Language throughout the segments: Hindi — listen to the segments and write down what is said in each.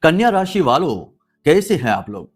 कन्या राशि वालों, कैसे हैं आप लोग?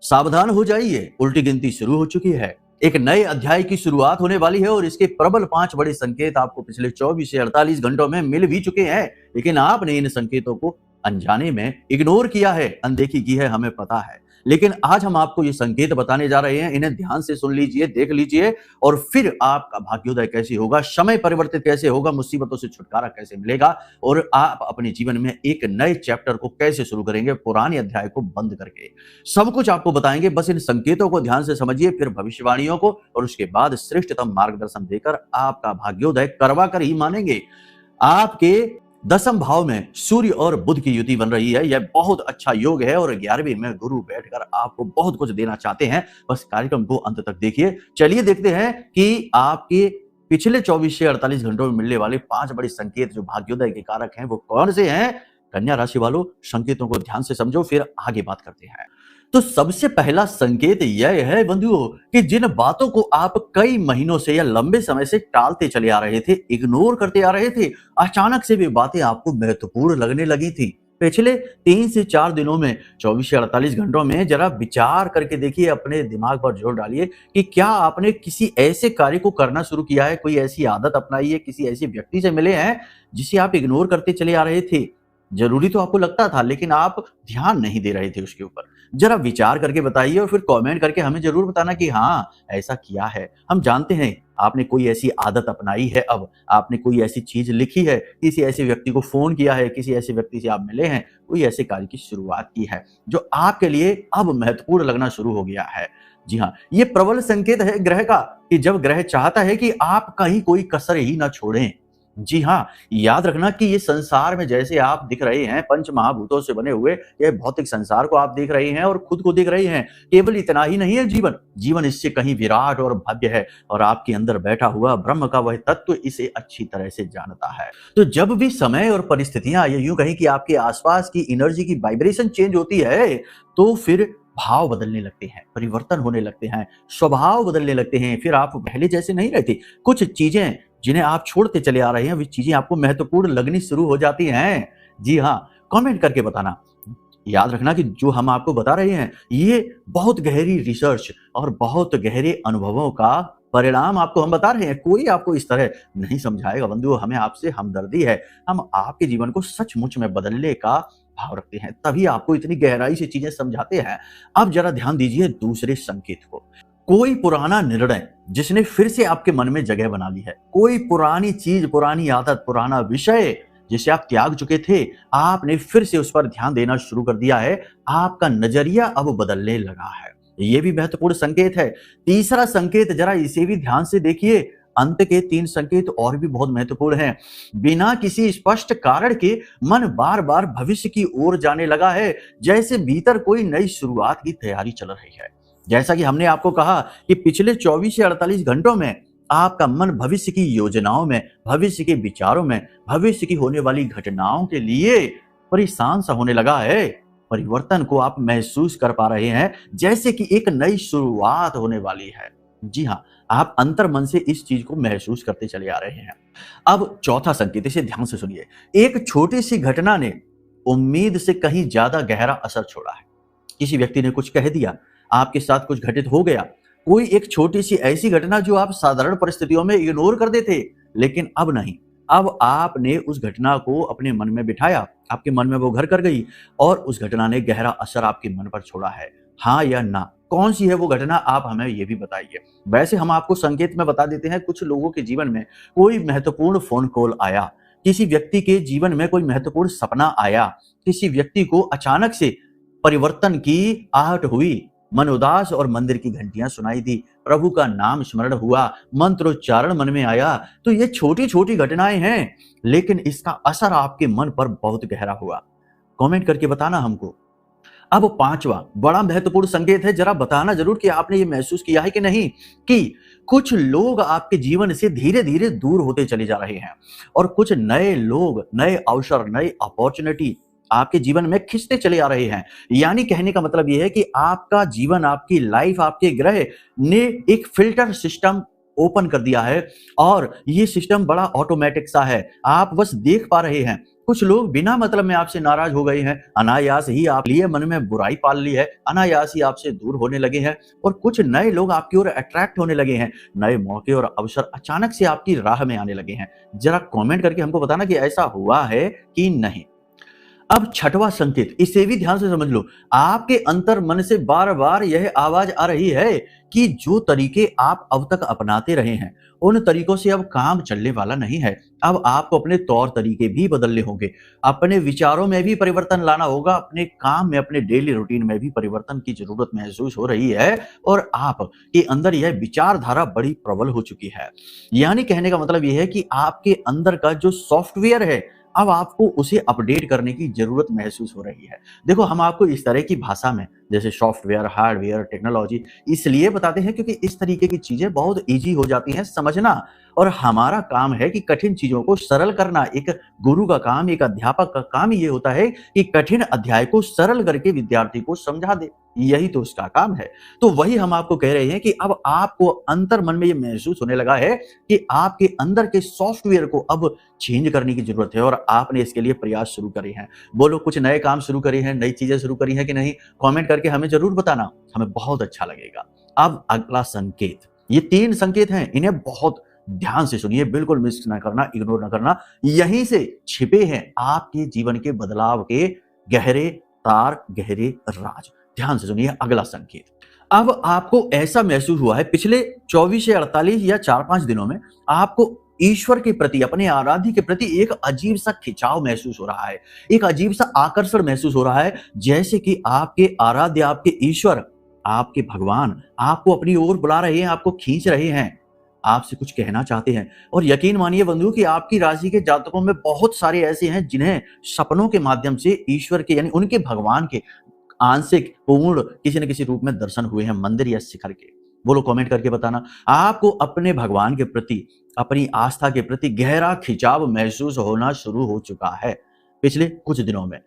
सावधान हो जाइए, उल्टी गिनती शुरू हो चुकी है। एक नए अध्याय की शुरुआत होने वाली है और इसके प्रबल 5 बड़े संकेत आपको पिछले 24 से 48 घंटों में मिल भी चुके हैं। लेकिन आपने इन संकेतों को अनजाने में इग्नोर किया है, अनदेखी की है, हमें पता है। लेकिन आज हम आपको ये संकेत बताने जा रहे हैं, इन्हें ध्यान से सुन लीजिए, देख लीजिए और फिर आपका भाग्योदय कैसे होगा, समय परिवर्तित कैसे होगा, मुसीबतों से छुटकारा कैसे मिलेगा और आप अपने जीवन में एक नए चैप्टर को कैसे शुरू करेंगे, पुराने अध्याय को बंद करके। सब कुछ आपको बताएंगे, बस इन संकेतों को ध्यान से समझिए, फिर भविष्यवाणियों को और उसके बाद श्रेष्ठतम मार्गदर्शन देकर आपका भाग्योदय करवा कर ही मानेंगे। आपके 10वें भाव में सूर्य और बुध की युति बन रही है। यह बहुत अच्छा योग है और 11वीं में गुरु बैठकर आपको बहुत कुछ देना चाहते हैं। बस कार्यक्रम को अंत तक देखिए। चलिए देखते हैं कि आपके पिछले 24 से 48 घंटों में मिलने वाले 5 बड़े संकेत जो भाग्योदय के कारक हैं वो कौन से हैं। कन्या राशि वालों, संकेतों को ध्यान से समझो, फिर आगे बात करते हैं। तो सबसे पहला संकेत यह है बंधुओं कि जिन बातों को आप कई महीनों से या लंबे समय से टालते चले आ रहे थे, इग्नोर करते आ रहे थे, अचानक से वे बातें आपको महत्वपूर्ण लगने लगी थी। पिछले 3 से 4 दिनों में, 24 से 48 घंटों में जरा विचार करके देखिए, अपने दिमाग पर जोर डालिए कि क्या आपने किसी ऐसे कार्य को करना शुरू किया है, कोई ऐसी आदत अपनाई है, किसी ऐसे व्यक्ति से मिले हैं जिसे आप इग्नोर करते चले आ रहे थे। जरूरी तो आपको लगता था लेकिन आप ध्यान नहीं दे रहे थे उसके ऊपर। जरा विचार करके बताइए और फिर कमेंट करके हमें जरूर बताना कि हाँ, ऐसा किया है। हम जानते हैं आपने कोई ऐसी आदत अपनाई है, अब आपने कोई ऐसी चीज लिखी है, किसी ऐसे व्यक्ति को फोन किया है, किसी ऐसे व्यक्ति से आप मिले हैं, कोई ऐसे कार्य की शुरुआत की है जो आपके लिए अब महत्वपूर्ण लगना शुरू हो गया है। जी हाँ, ये प्रबल संकेत है ग्रह का कि जब ग्रह चाहता है कि आप कहीं कोई कसर ही ना छोड़ें। जी हाँ, याद रखना कि ये संसार में जैसे आप दिख रहे हैं, पंच महाभूतों से बने हुए ये भौतिक संसार को आप देख रहे हैं और खुद को देख रहे हैं। केवल इतना ही नहीं है जीवन, जीवन इससे कहीं विराट और भव्य है और आपके अंदर बैठा हुआ ब्रह्म का वह तत्व इसे अच्छी तरह से जानता है। तो जब भी समय और परिस्थितियां, ये यूं कहीं कि आपके आसपास की एनर्जी की वाइब्रेशन चेंज होती है, तो फिर भाव बदलने लगते हैं, परिवर्तन होने लगते हैं, स्वभाव बदलने लगते हैं। फिर आप पहले जैसे नहीं रहते। कुछ चीजें जिन्हें आप छोड़ते चले आ रहे हैं, वे चीजें आपको महत्वपूर्ण लगनी शुरू हो जाती हैं। जी हाँ, कमेंट करके बताना। याद रखना कि जो हम आपको बता रहे हैं, ये बहुत गहरी रिसर्च और बहुत गहरे अनुभवों का परिणाम आपको हम बता रहे हैं। कोई आपको इस तरह नहीं समझाएगा बंधुओं, हमें आपसे हमदर्दी है। हम आपके जीवन को सचमुच में बदलने का भाव रखते हैं, तभी आपको इतनी गहराई से चीजें समझाते हैं। अब जरा ध्यान दीजिए दूसरे संकेत को। कोई पुराना निर्णय जिसने फिर से आपके मन में जगह बना ली है, कोई पुरानी चीज, पुरानी आदत, पुराना विषय जिसे आप त्याग चुके थे, आपने फिर से उस पर ध्यान देना शुरू कर दिया है। आपका नजरिया अब बदलने लगा है। यह भी महत्वपूर्ण संकेत है। तीसरा संकेत, जरा इसे भी ध्यान से देखिए। अंत के 3 संकेत और भी बहुत महत्वपूर्ण हैं। बिना किसी स्पष्ट कारण के मन बार बार भविष्य की ओर जाने लगा है, जैसे भीतर कोई नई शुरुआत की तैयारी चल रही है। जैसा कि हमने आपको कहा कि पिछले 24 से 48 घंटों में आपका मन भविष्य की योजनाओं में, भविष्य के विचारों में, भविष्य की होने वाली घटनाओं के लिए परेशान सा होने लगा है। परिवर्तन को आप महसूस कर पा रहे हैं, जैसे कि एक नई शुरुआत होने वाली है। जी हाँ, आप अंतर मन से इस चीज को महसूस करते चले आ रहे हैं। अब चौथा संकेत, इसे ध्यान से सुनिए। एक छोटी सी घटना ने उम्मीद से कहीं ज्यादा गहरा असर छोड़ा है। किसी व्यक्ति ने कुछ कह दिया, आपके साथ कुछ घटित हो गया, कोई एक छोटी सी ऐसी घटना जो आप साधारण परिस्थितियों में इग्नोर कर देते, लेकिन अब नहीं। अब आपने उस घटना को अपने मन में बिठाया, आपके मन में वो घर कर गई और उस घटना ने गहरा असर आपके मन पर छोड़ा है। हाँ या ना, कौन सी है वो घटना, आप हमें ये भी बताइए। वैसे हम आपको संकेत में बता देते हैं, कुछ लोगों के जीवन में कोई महत्वपूर्ण फोन कॉल आया, किसी व्यक्ति के जीवन में कोई महत्वपूर्ण सपना आया, किसी व्यक्ति को अचानक से परिवर्तन की आहट हुई, मन उदास और मंदिर की घंटियां सुनाई दी, प्रभु का नाम स्मरण हुआ, मंत्रोच्चारण मन में आया। तो ये छोटी छोटी घटनाएं हैं, लेकिन इसका असर आपके मन पर बहुत गहरा हुआ। कमेंट करके बताना हमको। अब 5वां बड़ा महत्वपूर्ण संकेत है, जरा बताना जरूर कि आपने ये महसूस किया है कि नहीं कि कुछ लोग आपके जीवन से धीरे धीरे दूर होते चले जा रहे हैं और कुछ नए लोग, नए अवसर, नए अपॉर्चुनिटी आपके जीवन में खिंचते चले आ रहे हैं। यानी कहने का मतलब यह है कि आपका जीवन, आपकी लाइफ, आपके ग्रह ने एक फिल्टर सिस्टम ओपन कर दिया है और ये सिस्टम बड़ा ऑटोमेटिक सा है, आप बस देख पा रहे हैं। कुछ लोग बिना मतलब में आपसे नाराज हो गए हैं, अनायास ही आप लिए मन में बुराई पाल ली है, अनायास ही आपसे दूर होने लगे हैं और कुछ नए लोग आपकी ओर अट्रैक्ट होने लगे हैं, नए मौके और अवसर अचानक से आपकी राह में आने लगे हैं। जरा कमेंट करके हमको बताना कि ऐसा हुआ है कि नहीं। अब छठवां संकेत, इसे भी ध्यान से समझ लो। आपके अंतर मन से बार बार यह आवाज आ रही है कि जो तरीके आप अब तक अपनाते रहे हैं उन तरीकों से अब काम चलने वाला नहीं है। अब आपको अपने तौर तरीके भी बदलने होंगे, अपने विचारों में भी परिवर्तन लाना होगा, अपने काम में, अपने डेली रूटीन में भी परिवर्तन की जरूरत महसूस हो रही है और आपके अंदर यह विचारधारा बड़ी प्रबल हो चुकी है। यानी कहने का मतलब यह है कि आपके अंदर का जो सॉफ्टवेयर है अब आपको उसे अपडेट करने की जरूरत महसूस हो रही है। देखो, हम आपको इस तरह की भाषा में, जैसे सॉफ्टवेयर, हार्डवेयर, टेक्नोलॉजी, इसलिए बताते हैं क्योंकि इस तरीके की चीजें बहुत इजी हो जाती हैं समझना और हमारा काम है कि कठिन चीजों को सरल करना। एक गुरु का काम, एक अध्यापक का काम ये होता है कि कठिन अध्याय को सरल करके विद्यार्थी को समझा दे, यही तो उसका काम है। तो वही हम आपको कह रहे हैं कि अब आपको अंतर मन में ये महसूस होने लगा है कि आपके अंदर के सॉफ्टवेयर को अब चेंज करने की जरूरत है और आपने इसके लिए प्रयास शुरू करे हैं। बोलो, कुछ नए काम शुरू करे हैं, नई चीजें शुरू करी हैं कि नहीं? कमेंट करके हमें जरूर बताना, हमें बहुत अच्छा लगेगा। अब अगला संकेत, ये 3 संकेत हैं, इन्हें बहुत ध्यान से सुनिए, बिल्कुल मिस ना करना, इग्नोर ना करना। यहीं से छिपे हैं आपके जीवन के बदलाव के गहरे तार, गहरे राज। ध्यान से सुनिए अगला संकेत। अब आपको ऐसा महसूस हुआ है पिछले 24 से 48 या 4-5 दिनों में आपको ईश्वर के प्रति, अपने आराध्य के प्रति एक अजीब सा खिंचाव महसूस हो रहा है, एक अजीब सा आकर्षण महसूस हो रहा है, जैसे कि आपके आराध्य, आपके ईश्वर, आपके भगवान आपको अपनी ओर बुला रहे हैं, आपको खींच रहे हैं, आपसे कुछ कहना चाहते हैं। और यकीन मानिए बंधु कि आपकी राशि के जातकों में बहुत सारे ऐसे हैं जिन्हें सपनों के माध्यम से ईश्वर के, यानी उनके भगवान के आंशिक, पूर्ण किसी न किसी रूप में दर्शन हुए हैं, मंदिर या शिखर के। बोलो, कमेंट करके बताना। आपको अपने भगवान के प्रति, अपनी आस्था के प्रति गहरा खिंचाव महसूस होना शुरू हो चुका है पिछले कुछ दिनों में।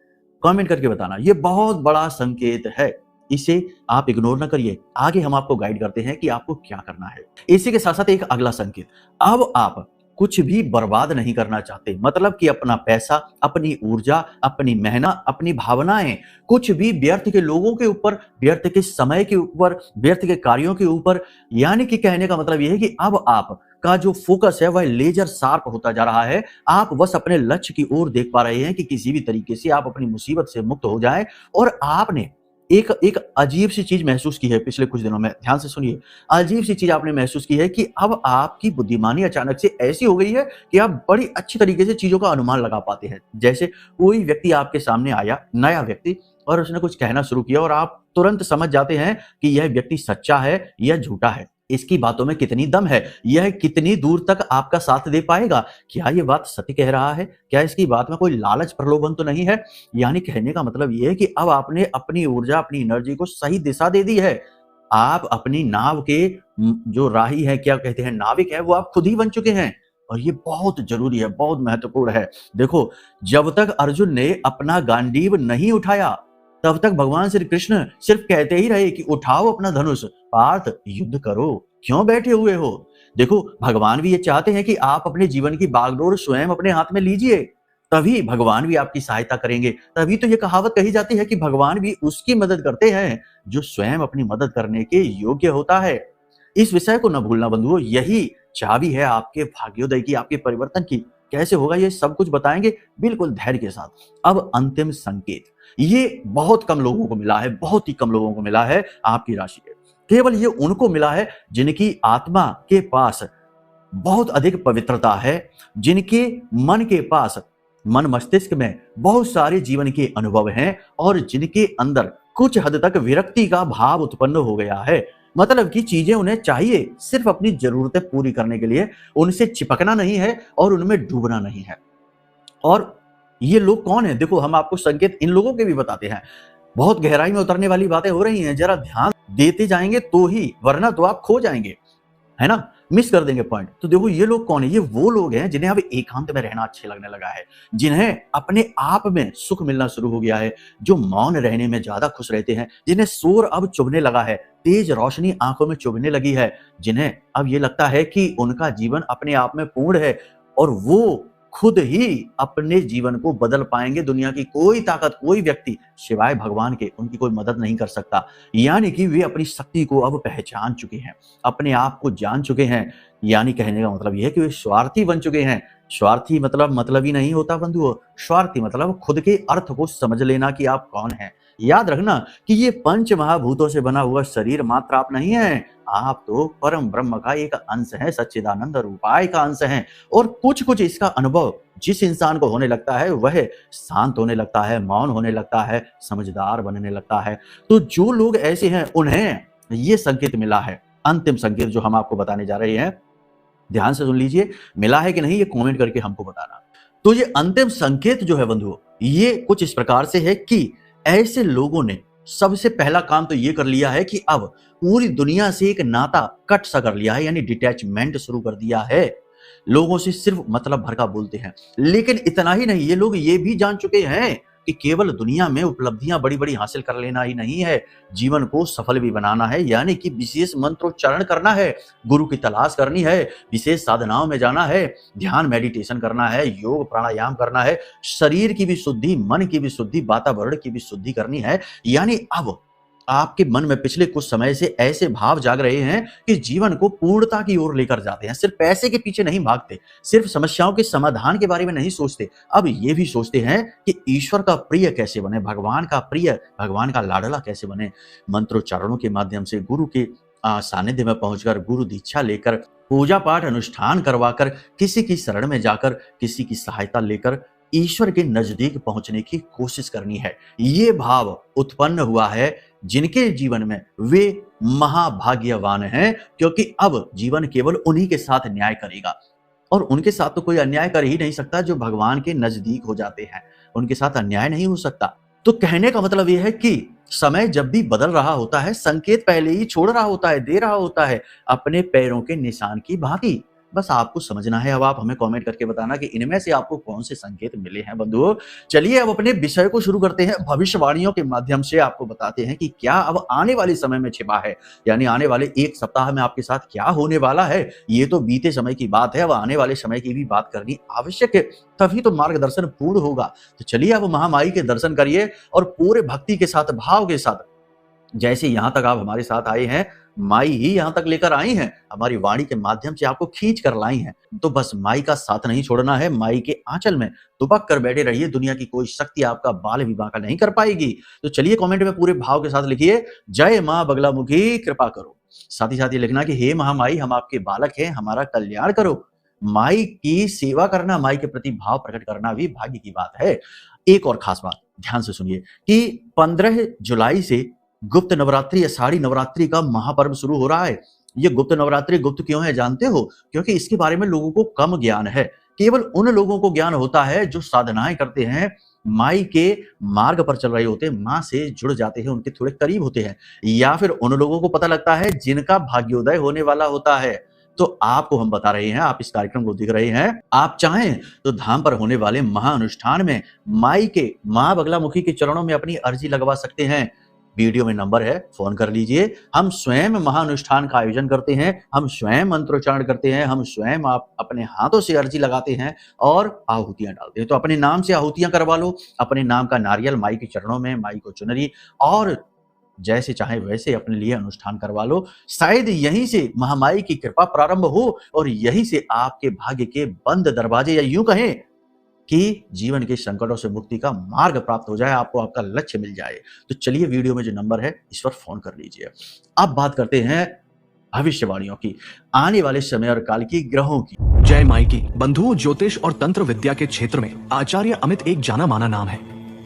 कमेंट करके बताना, ये बहुत बड़ा संकेत है, इसे आप इग्नोर ना करिए। आगे हम आपको गाइड करते हैं कि आपको क्या करना है। इसी के साथ साथ एक अगला संकेत, अब आप कुछ भी बर्बाद नहीं करना चाहते, मतलब कि अपना पैसा, अपनी ऊर्जा, अपनी मेहनत, अपनी भावनाएं कुछ भी व्यर्थ के लोगों के ऊपर, व्यर्थ के समय के ऊपर, व्यर्थ के कार्यों के ऊपर, यानी कि कहने का मतलब यह है कि अब आप का जो फोकस है वह लेजर शार्प होता जा रहा है। आप बस अपने लक्ष्य की ओर देख पा रहे हैं कि किसी भी तरीके से आप अपनी मुसीबत से मुक्त हो जाएं। और आपने एक अजीब सी चीज महसूस की है पिछले कुछ दिनों में, ध्यान से सुनिए। अजीब सी चीज आपने महसूस की है कि अब आपकी बुद्धिमानी अचानक से ऐसी हो गई है कि आप बड़ी अच्छी तरीके से चीजों का अनुमान लगा पाते हैं। जैसे कोई व्यक्ति आपके सामने आया, नया व्यक्ति, और उसने कुछ कहना शुरू किया और आप तुरंत समझ जाते हैं कि यह व्यक्ति सच्चा है या झूठा है, इसकी बातों में कितनी दम है, यह कितनी दूर तक आपका साथ दे पाएगा, क्या ये बात सत्य कह रहा है, क्या इसकी बात में कोई लालच प्रलोभन तो नहीं है। यानी कहने का मतलब ये है कि अब आपने अपनी ऊर्जा, अपनी एनर्जी को सही दिशा दे दी है। आप अपनी नाव के जो राही है, क्या कहते हैं, नाविक है, वो आप खुद ही बन चुके हैं। और ये बहुत जरूरी है, बहुत महत्वपूर्ण है। देखो, जब तक अर्जुन ने अपना गांडीव नहीं उठाया तब तक भगवान श्री कृष्ण सिर्फ कहते ही रहे कि उठाओ अपना धनुष, पार्थ युद्ध करो, क्यों बैठे हुए हो। देखो, भगवान भी ये चाहते हैं कि आप अपने जीवन की बागडोर स्वयं अपने हाथ में लीजिए, तभी भगवान भी आपकी सहायता करेंगे। तभी तो ये कहावत कही जाती है कि भगवान भी उसकी मदद करते हैं जो स्वयं अपनी मदद करने के योग्य होता है। इस विषय को न भूलना बंधुओं, यही चाबी है आपके भाग्योदय की, आपके परिवर्तन की। कैसे होगा ये सब कुछ बताएंगे बिल्कुल धैर्य के साथ। अब अंतिम संकेत, ये बहुत कम लोगों को मिला है, बहुत ही कम लोगों को मिला है आपकी राशि के। केवल ये उनको मिला है जिनकी आत्मा के पास बहुत अधिक पवित्रता है, जिनके मन के पास, मन मस्तिष्क में बहुत सारे जीवन के अनुभव हैं और जिनके अंदर कुछ हद तक विरक्ति का भाव उत्पन्न हो गया है। मतलब कि चीजें उन्हें चाहिए सिर्फ अपनी जरूरतें पूरी करने के लिए, उनसे चिपकना नहीं है और उनमें डूबना नहीं है। और ये लोग कौन है? देखो, हम आपको संकेत इन लोगों के भी बताते हैं। बहुत गहराई में उतरने वाली बातें हो रही हैं, जरा ध्यान देते जाएंगे तो ही, वरना तो आप खो जाएंगे। है ना, मिस कर देंगे पॉइंट। तो देखो ये लोग कौन है, ये वो लोग हैं जिन्हें अब एकांत में रहना अच्छे लगने लगा है, जिन्हें अपने आप में सुख मिलना शुरू हो गया है, जो मौन रहने में ज्यादा खुश रहते हैं, जिन्हें शोर अब चुभने लगा है, तेज रोशनी आंखों में चुभने लगी है, जिन्हें अब ये लगता है कि उनका जीवन अपने आप में पूर्ण है और वो खुद ही अपने जीवन को बदल पाएंगे। दुनिया की कोई ताकत, कोई व्यक्ति सिवाय भगवान के उनकी कोई मदद नहीं कर सकता। यानी कि वे अपनी शक्ति को अब पहचान चुके हैं, अपने आप को जान चुके हैं। यानी कहने का मतलब यह है कि वे स्वार्थी बन चुके हैं। स्वार्थी मतलब ही नहीं होता बंधुओं, स्वार्थी मतलब खुद के अर्थ को समझ लेना कि आप कौन हैं। याद रखना कि ये पंच महाभूतों से बना हुआ शरीर मात्र आप नहीं है, आप तो परम ब्रह्म का एक अंश है, सच्चिदानंद रूपाय का अंश है। और कुछ कुछ इसका अनुभव जिस इंसान को होने लगता है वह शांत होने लगता है, मौन होने लगता है, समझदार बनने लगता है। तो जो लोग ऐसे हैं उन्हें ये संकेत मिला है, अंतिम संकेत जो हम आपको बताने जा रहे हैं, ध्यान से सुन लीजिए। मिला है कि नहीं ये कमेंट करके हमको बताना। तो ये अंतिम संकेत जो है बंधुओं, ये कुछ इस प्रकार से है कि ऐसे लोगों ने सबसे पहला काम तो ये कर लिया है कि अब पूरी दुनिया से एक नाता कट सा कर लिया है, यानी डिटैचमेंट शुरू कर दिया है। लोगों से सिर्फ मतलब भर का बोलते हैं। लेकिन इतना ही नहीं, ये लोग ये भी जान चुके हैं कि केवल दुनिया में उपलब्धियां बड़ी बड़ी हासिल कर लेना ही नहीं है, जीवन को सफल भी बनाना है। यानी कि विशेष मंत्रोच्चारण करना है, गुरु की तलाश करनी है, विशेष साधनाओं में जाना है, ध्यान मेडिटेशन करना है, योग प्राणायाम करना है, शरीर की भी शुद्धि, मन की भी शुद्धि, वातावरण की भी शुद्धि करनी है। यानी अब आपके मन में पिछले कुछ समय से ऐसे भाव जाग रहे हैं कि जीवन को पूर्णता की ओर लेकर जाते हैं। सिर्फ पैसे के पीछे नहीं भागते, सिर्फ समस्याओं के समाधान के बारे में नहीं सोचते, अब ये भी सोचते हैं कि ईश्वर का प्रिय कैसे बने, भगवान का प्रिय, भगवान का लाडला कैसे बने। मंत्रोच्चारणों के माध्यम से गुरु के सानिध्य में पहुंचकर, गुरु दीक्षा लेकर, पूजा पाठ अनुष्ठान करवाकर, किसी की शरण में जाकर, किसी की सहायता लेकर ईश्वर के नजदीक पहुंचने की कोशिश करनी है। ये भाव उत्पन्न हुआ है जिनके जीवन में वे महाभाग्यवान हैं, क्योंकि अब जीवन केवल उन्हीं के साथ न्याय करेगा और उनके साथ तो कोई अन्याय कर ही नहीं सकता। जो भगवान के नजदीक हो जाते हैं उनके साथ अन्याय नहीं हो सकता। तो कहने का मतलब यह है कि समय जब भी बदल रहा होता है, संकेत पहले ही छोड़ रहा होता है, दे रहा होता है, अपने पैरों के निशान की भांति। बस आपको समझना है। अब आप हमें कमेंट करके बताना कि इनमें से आपको कौन से संकेत मिले हैं बंधुओं। चलिए अब अपने विषय को शुरू करते हैं। भविष्यवाणियों के माध्यम से आपको बताते हैं कि क्या अब आने वाले समय में छिपा है, यानी आने वाले एक सप्ताह में आपके साथ क्या होने वाला है। ये तो बीते समय की बात है, अब आने वाले समय की भी बात करनी आवश्यक है, तभी तो मार्गदर्शन पूर्ण होगा। तो चलिए अब महामाई के दर्शन करिए और पूरे भक्ति के साथ, भाव के साथ, जैसे यहां तक आप हमारे साथ आए हैं, माई ही यहां तक लेकर आई हैं, हमारी वाणी के माध्यम से आपको खींच कर लाई हैं। तो बस माई का साथ नहीं छोड़ना है, माई के आंचल में दुबक कर बैठे रहिए। दुनिया की कोई शक्ति आपका बाल भी बांका नहीं कर पाएगी। तो चलिए कमेंट में पूरे भाव के साथ लिखिए, जय मां बगलामुखी कृपा करो। साथ ही साथ ये लिखना कि हे महामाई, हम आपके बालक हैं, हमारा कल्याण करो। माई की सेवा करना, माई के प्रति भाव प्रकट करना भी भाग्य की बात है। एक और खास बात ध्यान से सुनिए कि 15 जुलाई से गुप्त नवरात्रि, आषाढ़ी नवरात्रि का महापर्व शुरू हो रहा है। ये गुप्त नवरात्रि गुप्त क्यों है जानते हो? क्योंकि इसके बारे में लोगों को कम ज्ञान है। केवल उन लोगों को ज्ञान होता है जो साधनाएं करते हैं, माई के मार्ग पर चल रहे होते हैं, माँ से जुड़ जाते हैं, उनके थोड़े करीब होते हैं, या फिर उन लोगों को पता लगता है जिनका भाग्योदय होने वाला होता है। तो आपको हम बता रहे हैं, आप इस कार्यक्रम को देख रहे हैं, आप चाहें तो धाम पर होने वाले महाअनुष्ठान में माई के, मां बगलामुखी के चरणों में अपनी अर्जी लगवा सकते हैं। वीडियो में नंबर है, फोन कर लीजिए। हम स्वयं महाअनुष्ठान का आयोजन करते हैं, हम स्वयं मंत्रोच्चारण करते हैं, हम स्वयं आप अपने हाथों से अर्जी लगाते हैं और आहुतियां डालते हैं। तो अपने नाम से आहुतियां करवा लो, अपने नाम का नारियल माई के चरणों में, माई को चुनरी, और जैसे चाहे वैसे अपने लिए अनुष्ठान करवा लो। शायद यहीं से महामाई की कृपा प्रारंभ हो और यहीं से आपके भाग्य के बंद दरवाजे, या यूं कहें कि जीवन के संकटों से मुक्ति का मार्ग प्राप्त हो जाए, आपको आपका लक्ष्य मिल जाए। तो चलिए वीडियो में जो नंबर है इस पर फोन कर लीजिए। अब बात करते हैं भविष्यवाणियों की, आने वाले समय और काल की, ग्रहों की। जय माई की। बंधुओं, ज्योतिष और तंत्र विद्या के क्षेत्र में आचार्य अमित एक जाना माना नाम है।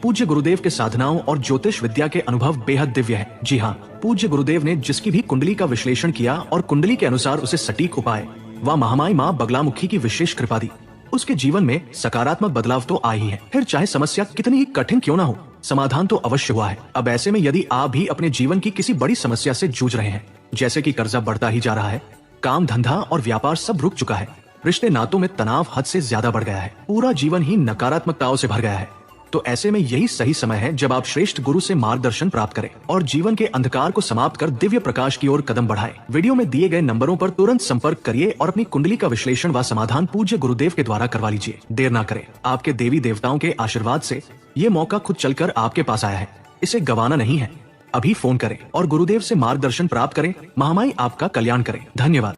पूज्य गुरुदेव के साधनाओं और ज्योतिष विद्या के अनुभव बेहद दिव्य है। जी हाँ, पूज्य गुरुदेव ने जिसकी भी कुंडली का विश्लेषण किया और कुंडली के अनुसार उसे सटीक उपाय व महामाई माँ बगलामुखी की विशेष कृपा दी, उसके जीवन में सकारात्मक बदलाव तो आ ही है। फिर चाहे समस्या कितनी ही कठिन क्यों ना हो, समाधान तो अवश्य हुआ है। अब ऐसे में यदि आप भी अपने जीवन की किसी बड़ी समस्या से जूझ रहे हैं, जैसे कि कर्जा बढ़ता ही जा रहा है, काम धंधा और व्यापार सब रुक चुका है। रिश्ते नातों में तनाव हद से ज्यादा बढ़ गया है। पूरा जीवन ही नकारात्मकताओं से भर गया है। तो ऐसे में यही सही समय है जब आप श्रेष्ठ गुरु से मार्गदर्शन प्राप्त करें और जीवन के अंधकार को समाप्त कर दिव्य प्रकाश की ओर कदम बढ़ाएं। वीडियो में दिए गए नंबरों पर तुरंत संपर्क करिए और अपनी कुंडली का विश्लेषण व समाधान पूज्य गुरुदेव के द्वारा करवा लीजिए। देर ना करें। आपके देवी देवताओं के आशीर्वाद से ये मौका खुद चलकर आपके पास आया है। इसे गंवाना नहीं है। अभी फोन करें और गुरुदेव से मार्गदर्शन प्राप्त करें। महामाई आपका कल्याण करें। धन्यवाद।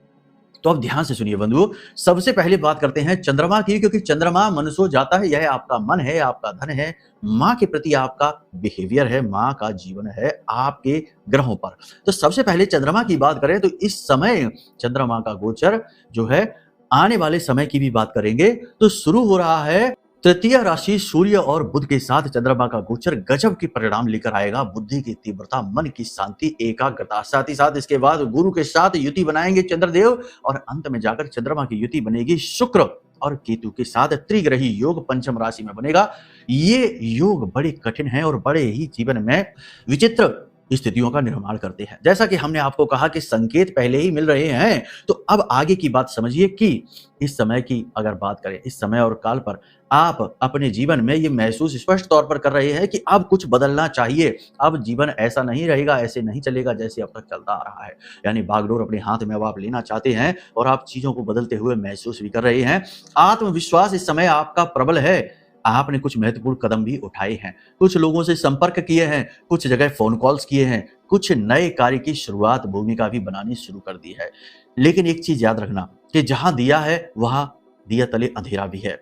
तो अब ध्यान से सुनिए बंधुओं, सबसे पहले बात करते हैं चंद्रमा की, क्योंकि चंद्रमा मनुष्य जाता है, यह आपका मन है, आपका धन है, माँ के प्रति आपका बिहेवियर है, माँ का जीवन है आपके ग्रहों पर। तो सबसे पहले चंद्रमा की बात करें तो इस समय चंद्रमा का गोचर जो है, आने वाले समय की भी बात करेंगे तो शुरू हो रहा है तृतीय राशि सूर्य और बुध के साथ चंद्रमा का गोचर गजब के परिणाम लेकर आएगा। बुद्धि की तीव्रता, मन की शांति, एकाग्रता, साथ ही साथ इसके बाद गुरु के साथ युति बनाएंगे चंद्रदेव और अंत में जाकर चंद्रमा की युति बनेगी शुक्र और केतु के साथ। त्रिग्रही योग पंचम राशि में बनेगा। ये योग बड़े कठिन है और बड़े ही जीवन में विचित्र स्थितियों का निर्माण करते हैं। जैसा कि हमने आपको कहा कि संकेत पहले ही मिल रहे हैं, तो अब आगे की बात समझिए कि इस समय की अगर बात करें, इस समय और काल पर आप अपने जीवन में ये महसूस स्पष्ट तौर पर कर रहे हैं कि अब कुछ बदलना चाहिए। अब जीवन ऐसा नहीं रहेगा, ऐसे नहीं चलेगा जैसे अब तक चलता आ रहा है। यानी बागडोर अपने हाथ में अब आप लेना चाहते हैं और आप चीजों को बदलते हुए महसूस भी कर रहे हैं। आत्मविश्वास इस समय आपका प्रबल है। आपने कुछ महत्वपूर्ण कदम भी उठाए हैं, कुछ लोगों से संपर्क किए हैं, कुछ जगह फोन कॉल्स किए हैं, कुछ नए कार्य की शुरुआत, भूमिका भी बनानी शुरू कर दी है। लेकिन एक चीज याद रखना कि जहां दिया है वहां दिया तले अंधेरा भी है।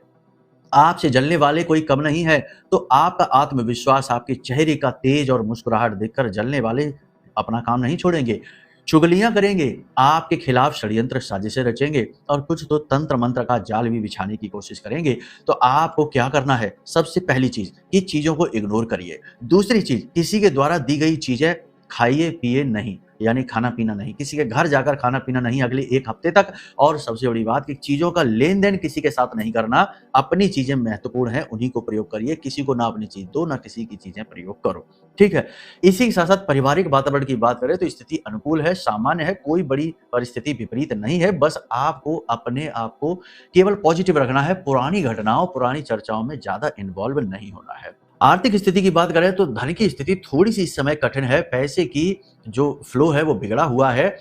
आपसे जलने वाले कोई कम नहीं है। तो आपका आत्मविश्वास, आपके चेहरे का तेज और मुस्कुराहट देखकर जलने वाले अपना काम नहीं छोड़ेंगे, चुगलियां करेंगे, आपके खिलाफ षड्यंत्र साजिशें रचेंगे और कुछ तो तंत्र मंत्र का जाल भी बिछाने की कोशिश करेंगे। तो आपको क्या करना है? सबसे पहली चीज कि चीजों को इग्नोर करिए। दूसरी चीज, किसी के द्वारा दी गई चीजें खाइए पिए नहीं, यानी खाना पीना नहीं, किसी के घर जाकर खाना पीना नहीं अगले 1 हफ्ते तक। और सबसे बड़ी बात कि चीजों का लेन देन किसी के साथ नहीं करना। अपनी चीजें महत्वपूर्ण हैं, उन्हीं को प्रयोग करिए। किसी को ना अपनी चीज दो, ना किसी की चीजें प्रयोग करो, ठीक है। इसी के साथ साथ पारिवारिक वातावरण की बात करें तो स्थिति अनुकूल है, सामान्य है, कोई बड़ी परिस्थिति विपरीत नहीं है। बस आपको अपने आप को केवल पॉजिटिव रखना है, पुरानी घटनाओं, पुरानी चर्चाओं में ज्यादा इन्वॉल्व नहीं होना है। आर्थिक स्थिति की बात करें तो धन की स्थिति थोड़ी सी इस समय कठिन है। पैसे की जो फ्लो है वो बिगड़ा हुआ है।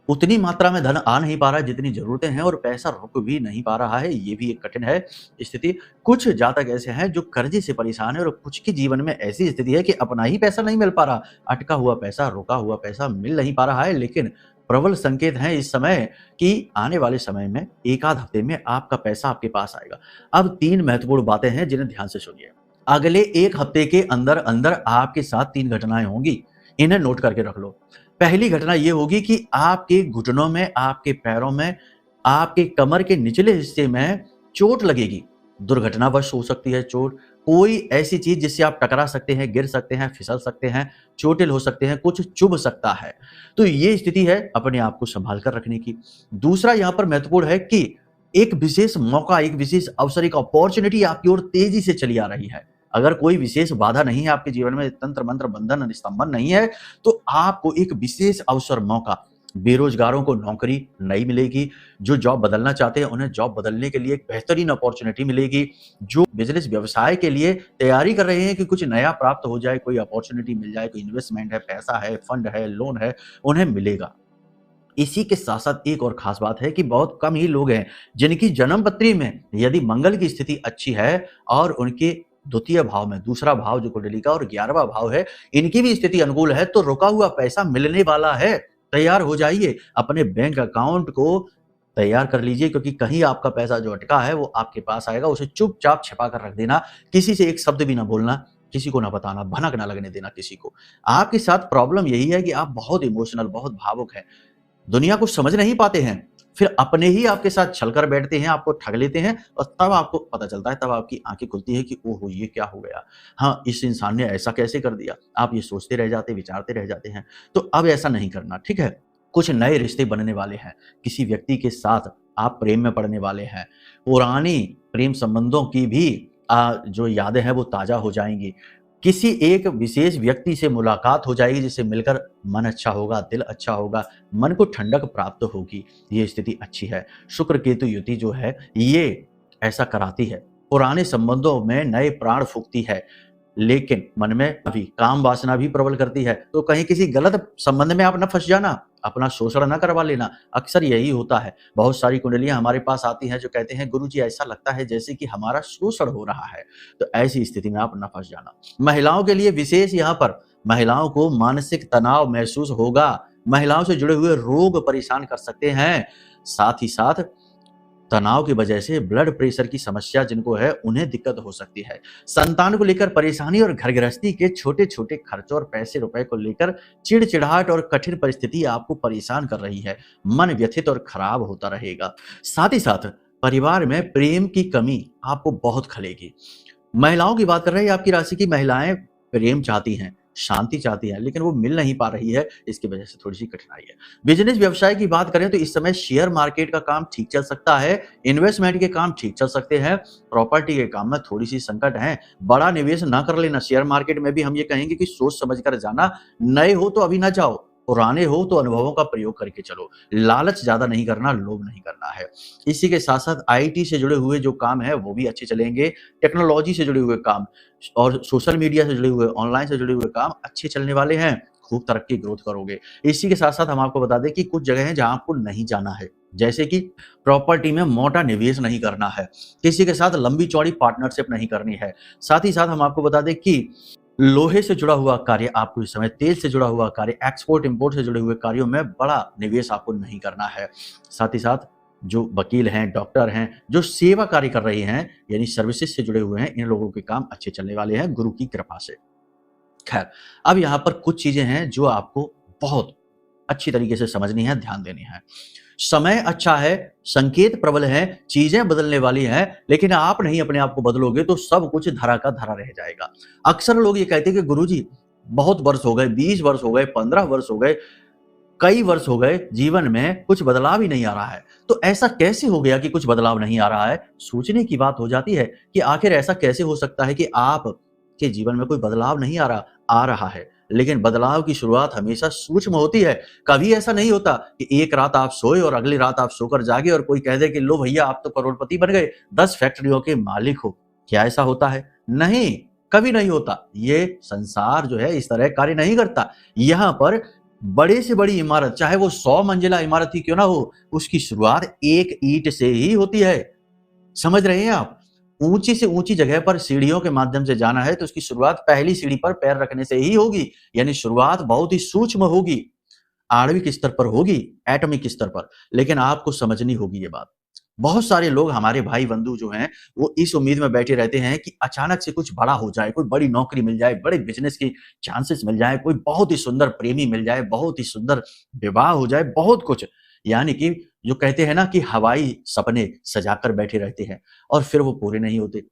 उतनी मात्रा में धन आ नहीं पा रहा है जितनी जरूरतें हैं और पैसा रुक भी नहीं पा रहा है। ये भी एक कठिन है स्थिति। कुछ जातक ऐसे हैं जो कर्जे से परेशान है और कुछ के जीवन में ऐसी स्थिति है कि अपना ही पैसा नहीं मिल पा रहा। अटका हुआ पैसा, रुका हुआ पैसा मिल नहीं पा रहा है। लेकिन प्रबल संकेत है इस समय कि आने वाले समय में 1 आध हफ्ते में आपका पैसा आपके पास आएगा। अब 3 महत्वपूर्ण बातें हैं जिन्हें ध्यान से सुनिए। अगले 1 हफ्ते के अंदर अंदर आपके साथ 3 घटनाएं होंगी, इन्हें नोट करके रख लो। पहली घटना यह होगी कि आपके घुटनों में, आपके पैरों में, आपके कमर के निचले हिस्से में चोट लगेगी। दुर्घटनावश हो सकती है चोट, कोई ऐसी चीज जिससे आप टकरा सकते हैं, गिर सकते हैं, फिसल सकते हैं, चोटिल हो सकते हैं, कुछ चुभ सकता है। तो ये स्थिति है अपने आप को संभाल कर रखने की। दूसरा यहां पर महत्वपूर्ण है कि एक विशेष मौका, एक विशेष अवसर, एक अपॉर्चुनिटी आपकी ओर तेजी से चली आ रही है। अगर कोई विशेष बाधा नहीं है आपके जीवन में, तंत्र मंत्र बंधन निस्तंभन नहीं है, तो आपको एक विशेष अवसर, मौका, बेरोजगारों को नौकरी नई मिलेगी, जो जॉब बदलना चाहते हैं उन्हें जॉब बदलने के लिए एक बेहतरीन अपॉर्चुनिटी मिलेगी, जो बिजनेस व्यवसाय के लिए तैयारी कर रहे हैं कि कुछ नया प्राप्त हो जाए, कोई अपॉर्चुनिटी मिल जाए, कोई इन्वेस्टमेंट है, पैसा है, फंड है, लोन है, उन्हें मिलेगा। इसी के साथ साथ एक और खास बात है कि बहुत कम ही लोग हैं जिनकी जन्म पत्री में यदि मंगल की स्थिति अच्छी है और उनके द्वितीय भाव में, दूसरा भाव जो कुंडली का और 11वां भाव है, इनकी भी स्थिति अनुकूल है, तो रुका हुआ पैसा मिलने वाला है। तैयार हो जाइए, अपने बैंक अकाउंट को तैयार कर लीजिए, क्योंकि कहीं आपका पैसा जो अटका है वो आपके पास आएगा। उसे चुपचाप छिपा कर रख देना, किसी से एक शब्द भी ना बोलना, किसी को ना बताना, भनक ना लगने देना किसी को। आपके साथ प्रॉब्लम यही है कि आप बहुत इमोशनल, बहुत भावुक हैं, दुनिया को समझ नहीं पाते हैं, फिर अपने ही आपके साथ छल कर बैठते हैं, आपको ठग लेते हैं और तब आपको पता चलता है, तब आपकी आंखें खुलती है कि ओहो ये क्या हो गया, हाँ इस इंसान ने ऐसा कैसे कर दिया। आप ये सोचते रह जाते, विचारते रह जाते हैं। तो अब ऐसा नहीं करना, ठीक है। कुछ नए रिश्ते बनने वाले हैं, किसी व्यक्ति के साथ आप प्रेम में पड़ने वाले हैं, पुरानी प्रेम संबंधों की भी जो यादें हैं वो ताजा हो जाएंगी। किसी एक विशेष व्यक्ति से मुलाकात हो जाएगी जिससे मिलकर मन अच्छा होगा, दिल अच्छा होगा, मन को ठंडक प्राप्त होगी। ये स्थिति अच्छी है। शुक्र केतु युति जो है ये ऐसा कराती है। पुराने संबंधों में नए प्राण फूंकती है, लेकिन मन में अभी काम वासना भी प्रबल करती है। तो कहीं किसी गलत संबंध में आप न फंस जाना, अपना शोषण न करवा लेना। अक्सर यही होता है। बहुत सारी कुंडलियां हमारे पास आती हैं जो कहते हैं गुरुजी ऐसा लगता है जैसे कि हमारा शोषण हो रहा है। तो ऐसी स्थिति में आप न फंस जाना। महिलाओं के लिए विशेष यहाँ पर महिलाओं को मानसिक तनाव महसूस होगा। महिलाओं से जुड़े हुए रोग परेशान कर सकते हैं। साथ ही साथ तनाव की वजह से ब्लड प्रेशर की समस्या जिनको है उन्हें दिक्कत हो सकती है। संतान को लेकर परेशानी और घर गृहस्थी के छोटे छोटे खर्चों और पैसे रुपए को लेकर चिड़चिड़ाहट और कठिन परिस्थिति आपको परेशान कर रही है। मन व्यथित और खराब होता रहेगा। साथ ही साथ परिवार में प्रेम की कमी आपको बहुत खलेगी। महिलाओं की बात कर रहे हैं, आपकी राशि की महिलाएं प्रेम चाहती हैं, शांति चाहती है, लेकिन वो मिल नहीं पा रही है। इसकी वजह से थोड़ी सी कठिनाई है। बिजनेस व्यवसाय की बात करें तो इस समय शेयर मार्केट का काम ठीक चल सकता है। इन्वेस्टमेंट के काम ठीक चल सकते हैं। प्रॉपर्टी के काम में थोड़ी सी संकट है। बड़ा निवेश ना कर लेना। शेयर मार्केट में भी हम ये कहेंगे कि सोच समझ कर जाना। नए हो तो अभी ना जाओ, पुराने हो तो अनुभवों का प्रयोग करके चलो। लालच ज्यादा नहीं करना, लोभ नहीं करना है। इसी के साथ साथ आईटी से जुड़े हुए जो काम है वो भी अच्छे चलेंगे। टेक्नोलॉजी से जुड़े हुए काम और सोशल मीडिया से जुड़े हुए, ऑनलाइन से जुड़े हुए काम अच्छे चलने वाले हैं। खूब तरक्की ग्रोथ करोगे। इसी के साथ साथ हम आपको बता दें कि कुछ जगह हैं जहां आपको नहीं जाना है, जैसे कि प्रॉपर्टी में मोटा निवेश नहीं करना है, किसी के साथ लंबी चौड़ी पार्टनरशिप नहीं करनी है। साथ ही साथ हम आपको बता दें कि लोहे से जुड़ा हुआ कार्य आपको इस समय, तेल से जुड़ा हुआ कार्य, एक्सपोर्ट इंपोर्ट से जुड़े हुए कार्यों में बड़ा निवेश आपको नहीं करना है। साथ ही साथ जो वकील हैं, डॉक्टर हैं, जो सेवा कार्य कर रहे हैं यानी सर्विसेज से जुड़े हुए हैं, इन लोगों के काम अच्छे चलने वाले हैं गुरु की कृपा से। खैर, अब यहाँ पर कुछ चीजें हैं जो आपको बहुत अच्छी तरीके से समझनी है, ध्यान देनी है। समय अच्छा है, संकेत प्रबल है, चीजें बदलने वाली हैं, लेकिन आप नहीं अपने आप को बदलोगे तो सब कुछ धरा का धरा रह जाएगा। अक्सर लोग ये कहते हैं कि गुरुजी बहुत वर्ष हो गए, 20 वर्ष हो गए, 15 वर्ष हो गए, कई वर्ष हो गए, जीवन में कुछ बदलाव ही नहीं आ रहा है। तो ऐसा कैसे हो गया कि कुछ बदलाव नहीं आ रहा है? सोचने की बात हो जाती है कि आखिर ऐसा कैसे हो सकता है कि आप के जीवन में कोई बदलाव नहीं आ रहा है। लेकिन बदलाव की शुरुआत हमेशा सूक्ष्म होती है। कभी ऐसा नहीं होता कि एक रात आप सोए और अगली रात आप सोकर जागे और कोई कह दे कि लो भैया आप तो करोड़पति बन गए, 10 फैक्ट्रियों के मालिक हो। क्या ऐसा होता है? नहीं, कभी नहीं होता। ये संसार जो है इस तरह कार्य नहीं करता। यहाँ पर बड़े से बड़ी इमारत, चाहे वो 100 मंजिला इमारत ही क्यों ना हो, उसकी शुरुआत एक ईंट से ही होती है। समझ रहे हैं आप? ऊंची से ऊंची जगह पर सीढ़ियों के माध्यम से जाना है तो उसकी शुरुआत पहली सीढ़ी पर पैर रखने से ही होगी। यानी शुरुआत बहुत ही सूक्ष्म होगी, आणविक स्तर पर होगी, एटॉमिक स्तर पर। लेकिन आपको समझनी होगी ये बात। बहुत सारे लोग, हमारे भाई बंधु जो हैं, वो इस उम्मीद में बैठे रहते हैं कि अचानक से कुछ बड़ा हो जाए, कोई बड़ी नौकरी मिल जाए, बड़े बिजनेस की चांसेस मिल जाए, कोई बहुत ही सुंदर प्रेमी मिल जाए, बहुत ही सुंदर विवाह हो जाए, बहुत कुछ। यानी कि जो कहते हैं ना कि हवाई सपने सजाकर बैठे रहते हैं और फिर वो पूरे नहीं होते।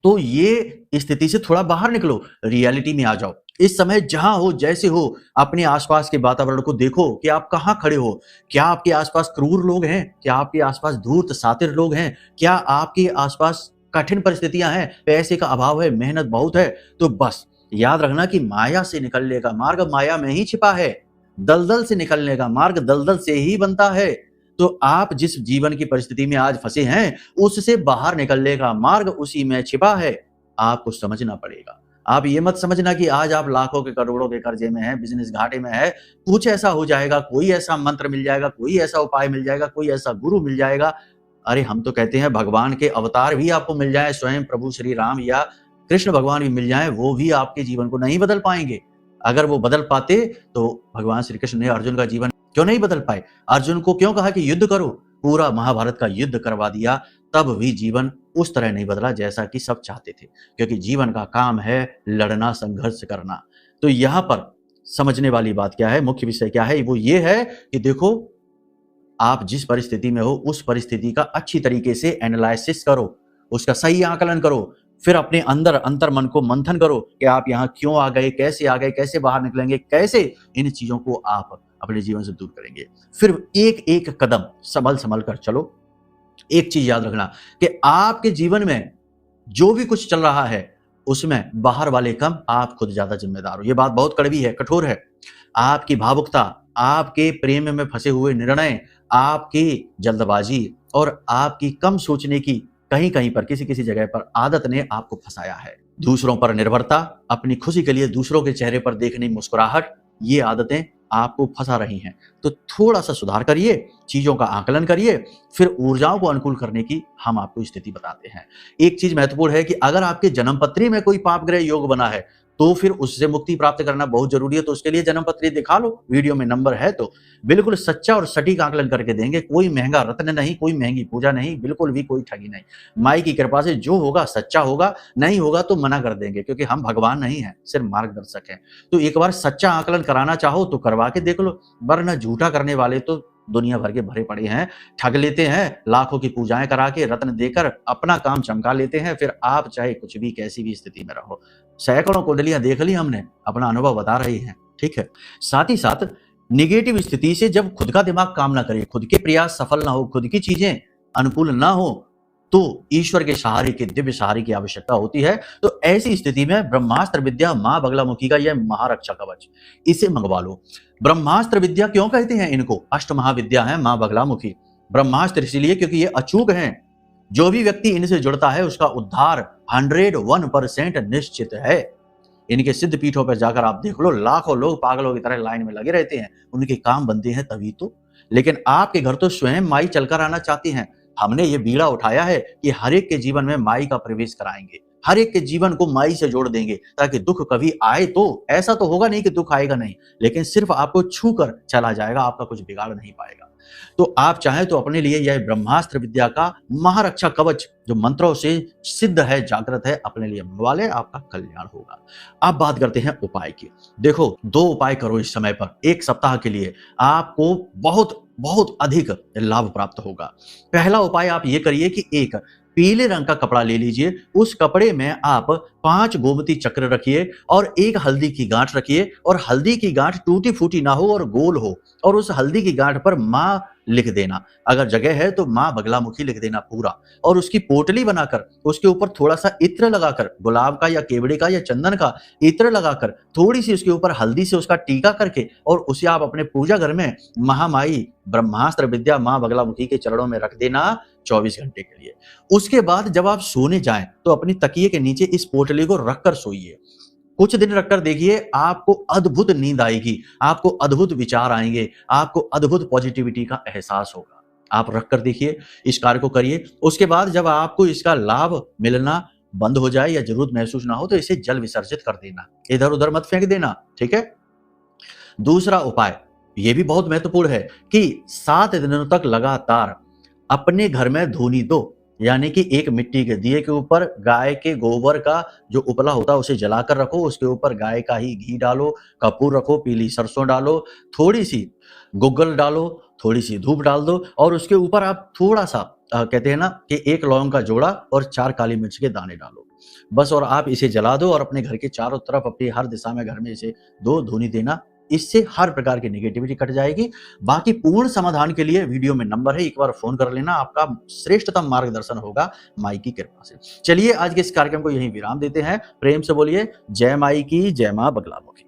तो ये स्थिति से थोड़ा बाहर निकलो, रियलिटी में आ जाओ। इस समय जहां हो, जैसे हो, अपने आसपास के वातावरण को देखो कि आप कहां खड़े हो। क्या आपके आसपास क्रूर लोग हैं? क्या आपके आसपास धूर्त सातिर लोग हैं? क्या आपके आसपास कठिन परिस्थितियां हैं, पैसे का अभाव है, मेहनत बहुत है? तो बस याद रखना कि माया से निकलने का मार्ग माया में ही छिपा है। दलदल से निकलने का मार्ग दलदल से ही बनता है। तो आप जिस जीवन की परिस्थिति में आज फंसे हैं, उससे बाहर निकलने का मार्ग उसी में छिपा है। आपको समझना पड़ेगा। आप ये मत समझना कि आज आप लाखों के करोड़ों के कर्जे में हैं, बिजनेस घाटे में है, कुछ ऐसा हो जाएगा, कोई ऐसा मंत्र मिल जाएगा, कोई ऐसा उपाय मिल जाएगा, कोई ऐसा गुरु मिल जाएगा। अरे हम तो कहते हैं भगवान के अवतार भी आपको मिल जाए, स्वयं प्रभु श्री राम या कृष्ण भगवान भी मिल जाए, वो भी आपके जीवन को नहीं बदल पाएंगे। अगर वो बदल पाते तो भगवान श्री कृष्ण ने अर्जुन का जीवन क्यों नहीं बदल पाए? अर्जुन को क्यों कहा कि युद्ध करो? पूरा महाभारत का युद्ध करवा दिया, तब भी जीवन उस तरह नहीं बदला जैसा कि सब चाहते थे। क्योंकि जीवन का काम है लड़ना, संघर्ष करना। तो यहाँ पर समझने वाली बात क्या है, मुख्य विषय क्या है, वो ये है कि देखो, आप जिस परिस्थिति में हो उस परिस्थिति का अच्छी तरीके से एनालिसिस करो, उसका सही आकलन करो, फिर अपने अंदर अंतर मन को मंथन करो कि आप यहाँ क्यों आ गए, कैसे बाहर निकलेंगे, कैसे इन चीजों को आप अपने जीवन से दूर करेंगे। फिर एक एक कदम संभल कर चलो। एक चीज याद रखना कि आपके जीवन में जो भी कुछ चल रहा है उसमें बाहर वाले कम, आप खुद ज्यादा जिम्मेदार हो। ये बात बहुत कड़वी है, कठोर है। आपकी भावुकता, आपके प्रेम में फंसे हुए निर्णय, आपकी जल्दबाजी और आपकी कम सोचने की कहीं कहीं पर किसी किसी जगह पर आदत ने आपको फंसाया है। दूसरों पर निर्भरता, अपनी खुशी के लिए दूसरों के चेहरे पर देखने मुस्कुराहट, ये आदतें आपको फंसा रही हैं। तो थोड़ा सा सुधार करिए, चीजों का आकलन करिए, फिर ऊर्जाओं को अनुकूल करने की हम आपको स्थिति बताते हैं। एक चीज महत्वपूर्ण है कि अगर आपके जन्म पत्री में कोई पाप ग्रह योग बना है तो फिर उससे मुक्ति प्राप्त करना बहुत जरूरी है। तो उसके लिए जन्म पत्री दिखा लो, वीडियो में नंबर है। तो बिल्कुल सच्चा और सटीक आकलन करके देंगे। कोई महंगा रत्न नहीं, कोई महंगी पूजा नहीं, बिल्कुल भी कोई ठगी नहीं। माई की कृपा से जो होगा सच्चा होगा, नहीं होगा तो मना कर देंगे, क्योंकि हम भगवान नहीं हैं, सिर्फ मार्गदर्शक हैं। तो एक बार सच्चा आकलन कराना चाहो तो करवा के देख लो, वरना झूठा करने वाले तो दुनिया भर के भरे पड़े हैं। ठग लेते हैं, लाखों की पूजाएं करा के रत्न देकर अपना काम चमका लेते हैं। फिर आप चाहे कुछ भी कैसी भी स्थिति में रहो, सैकड़ों कुंडलियां देख ली हमने, अपना अनुभव बता रही हैं। ठीक है। साथ ही साथ निगेटिव स्थिति से जब खुद का दिमाग काम ना करे, खुद के प्रयास सफल ना हो, खुद की चीजें अनुकूल ना हो, तो ईश्वर के सहारे के दिव्य सहारे की आवश्यकता होती है। तो ऐसी स्थिति में ब्रह्मास्त्र विद्या मां बगलामुखी का यह महारक्षा कवच, इसे मंगवा लो। ब्रह्मास्त्र विद्या क्यों कहते हैं इनको? अष्ट महाविद्या है मां बगलामुखी। ब्रह्मास्त्र इसलिए क्योंकि ये अचूक हैं। जो भी व्यक्ति इनसे जुड़ता है उसका उद्धार 101% निश्चित है। इनके सिद्ध पीठों पर जाकर आप देख लो, लाखों लोग पागलों की तरह लाइन में लगे रहते हैं, उनके काम बनते हैं तभी तो। लेकिन आपके घर तो स्वयं माई चलकर आना चाहती हैं। हमने ये बीड़ा उठाया है कि हर एक के जीवन में माई का प्रवेश कराएंगे, हर एक के जीवन को माई से जोड़ देंगे, ताकि दुख कभी आए तो ऐसा तो होगा नहीं कि दुख आएगा नहीं, लेकिन सिर्फ आपको छू कर चला जाएगा, आपका कुछ बिगाड़ नहीं पाएगा। तो आप चाहें तो अपने लिए यह ब्रह्मास्त्र विद्या का महारक्षा कवच जो मंत्रों से सिद्ध है, जागृत है, अपने लिए मंगवा ले, आपका कल्याण होगा। अब बात करते हैं उपाय की। देखो, 2 उपाय करो इस समय पर, 1 सप्ताह के लिए आपको बहुत बहुत अधिक लाभ प्राप्त होगा। पहला उपाय आप ये करिए कि एक पीले रंग का कपड़ा ले लीजिए, उस कपड़े में आप 5 गोमती चक्र रखिए और 1 हल्दी की गांठ रखिए, और हल्दी की गांठ टूटी फूटी ना हो और गोल हो, और उस हल्दी की गांठ पर मां लिख देना, अगर जगह है तो मां बगलामुखी लिख देना पूरा, और उसकी पोटली बनाकर उसके ऊपर थोड़ा सा इत्र लगाकर, गुलाब का या केवड़े का या चंदन का इत्र लगाकर, थोड़ी सी उसके ऊपर हल्दी से उसका टीका करके, और उसे आप अपने पूजा घर में महामाई ब्रह्मास्त्र विद्या मां बगलामुखी के चरणों में रख देना 24 घंटे के लिए। उसके बाद जब आप सोने जाएं तो अपनी तकिए के नीचे इस पोटली को रखकर सोइए। कुछ दिन रखकर देखिए, आपको अद्भुत नींद आएगी, आपको अद्भुत विचार आएंगे, आपको अद्भुत पॉजिटिविटी का एहसास होगा। आप रखकर देखिए, इस कार्य को करिए। उसके बाद जब आपको इसका लाभ मिलना बंद हो जाए या जरूरत महसूस ना हो तो इसे जल विसर्जित कर देना, इधर उधर मत फेंक देना। ठीक है। दूसरा उपाय यह भी बहुत महत्वपूर्ण है कि 7 दिनों तक लगातार अपने घर में धूनी दो, यानी कि एक मिट्टी के दिए के ऊपर गाय के गोबर का जो उपला होता है उसे जलाकर रखो, उसके ऊपर गाय का ही घी डालो, कपूर रखो, पीली सरसों डालो, थोड़ी सी गुग्गल डालो, थोड़ी सी धूप डाल दो, और उसके ऊपर आप थोड़ा सा कहते हैं ना कि 1 लौंग का जोड़ा और 4 काली मिर्च के दाने डालो, बस। और आप इसे जला दो और अपने घर के चारों तरफ, अपनी हर दिशा में घर में इसे दो धूनी देना। इससे हर प्रकार की नेगेटिविटी कट जाएगी। बाकी पूर्ण समाधान के लिए वीडियो में नंबर है, एक बार फोन कर लेना, आपका श्रेष्ठतम मार्गदर्शन होगा माई की कृपा से। चलिए आज के इस कार्यक्रम को यहीं विराम देते हैं। प्रेम से बोलिए जय माई की, जय मां बगलामुखी।